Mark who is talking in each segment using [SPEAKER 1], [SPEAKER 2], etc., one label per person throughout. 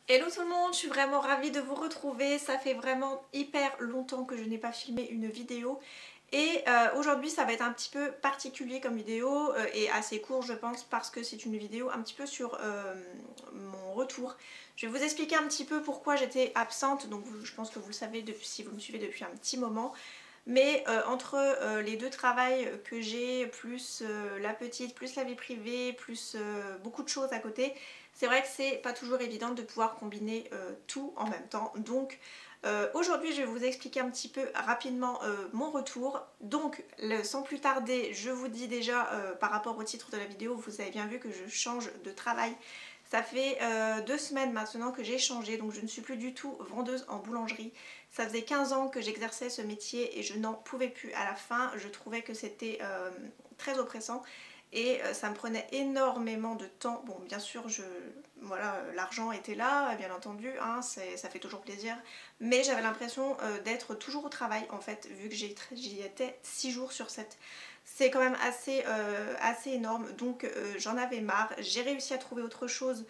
[SPEAKER 1] Hello tout le monde, je suis vraiment ravie de vous retrouver. Ça fait vraiment hyper longtemps que je n'ai pas filmé une vidéo. Et aujourd'hui ça va être un petit peu particulier comme vidéo et assez court je pense parce que c'est une vidéo un petit peu sur mon retour. Je vais vous expliquer un petit peu pourquoi j'étais absente, donc je pense que vous le savez si vous me suivez depuis un petit moment. Mais entre les deux travails que j'ai, plus la petite, plus la vie privée, plus beaucoup de choses à côté, c'est vrai que c'est pas toujours évident de pouvoir combiner tout en même temps. Donc aujourd'hui je vais vous expliquer un petit peu rapidement mon retour. Donc sans plus tarder, je vous dis déjà par rapport au titre de la vidéo, vous avez bien vu que je change de travail. Ça fait 2 semaines maintenant que j'ai changé, donc je ne suis plus du tout vendeuse en boulangerie. Ça faisait 15 ans que j'exerçais ce métier et je n'en pouvais plus à la fin. Je trouvais que c'était très oppressant et ça me prenait énormément de temps. Bon, bien sûr, voilà, l'argent était là, bien entendu, hein, ça fait toujours plaisir. Mais j'avais l'impression d'être toujours au travail en fait, vu que j'y étais 6 jours sur 7. C'est quand même assez énorme, donc j'en avais marre. J'ai réussi à trouver autre chose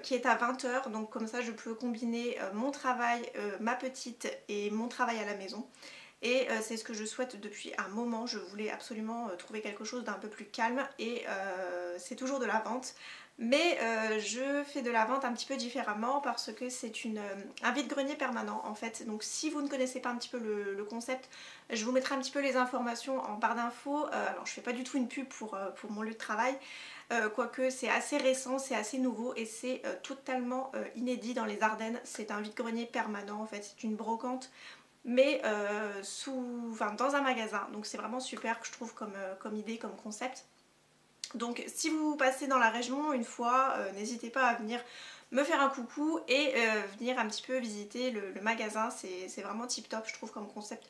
[SPEAKER 1] qui est à 20 h, donc comme ça je peux combiner mon travail, ma petite et mon travail à la maison. Et c'est ce que je souhaite depuis un moment. Je voulais absolument trouver quelque chose d'un peu plus calme et c'est toujours de la vente. Mais je fais de la vente un petit peu différemment parce que c'est un vide-grenier permanent en fait. Donc si vous ne connaissez pas un petit peu le concept, je vous mettrai un petit peu les informations en barre d'infos. Alors je fais pas du tout une pub pour mon lieu de travail. Quoique c'est assez récent, c'est assez nouveau et c'est totalement inédit dans les Ardennes. C'est un vide-grenier permanent en fait, c'est une brocante mais dans un magasin, donc c'est vraiment super que je trouve comme idée, comme concept. Donc si vous passez dans la région une fois, n'hésitez pas à venir me faire un coucou et venir un petit peu visiter le magasin, c'est vraiment tip top je trouve comme concept.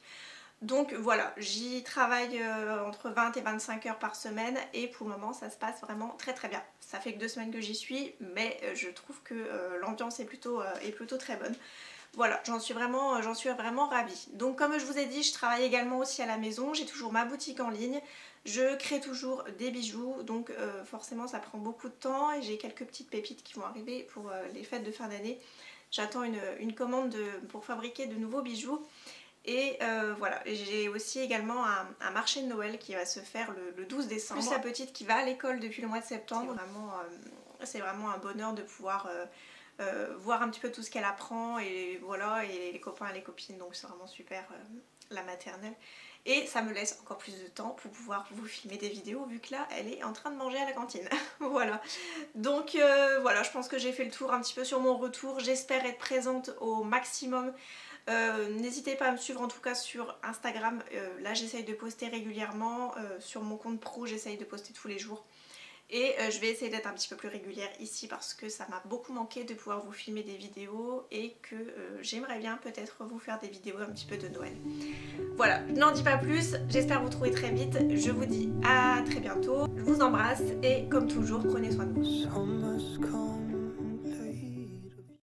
[SPEAKER 1] Donc voilà, j'y travaille entre 20 et 25 heures par semaine et pour le moment ça se passe vraiment très très bien. Ça fait que 2 semaines que j'y suis mais je trouve que l'ambiance est plutôt très bonne. Voilà, j'en suis vraiment ravie. Donc comme je vous ai dit, je travaille également aussi à la maison, j'ai toujours ma boutique en ligne, je crée toujours des bijoux, donc forcément ça prend beaucoup de temps et j'ai quelques petites pépites qui vont arriver pour les fêtes de fin d'année. J'attends une commande pour fabriquer de nouveaux bijoux. Et voilà, j'ai aussi également un marché de Noël qui va se faire le 12 décembre. Plus la petite qui va à l'école depuis le mois de septembre. C'est vraiment un bonheur de pouvoir voir un petit peu tout ce qu'elle apprend et voilà, et les copains et les copines, donc c'est vraiment super la maternelle. Et ça me laisse encore plus de temps pour pouvoir vous filmer des vidéos vu que là elle est en train de manger à la cantine. Voilà, donc voilà, je pense que j'ai fait le tour un petit peu sur mon retour. J'espère être présente au maximum. N'hésitez pas à me suivre en tout cas sur Instagram, là j'essaye de poster régulièrement, sur mon compte pro j'essaye de poster tous les jours. Et je vais essayer d'être un petit peu plus régulière ici parce que ça m'a beaucoup manqué de pouvoir vous filmer des vidéos et que j'aimerais bien peut-être vous faire des vidéos un petit peu de Noël. Voilà, je n'en dis pas plus, j'espère vous retrouver très vite, je vous dis à très bientôt, je vous embrasse et comme toujours prenez soin de vous.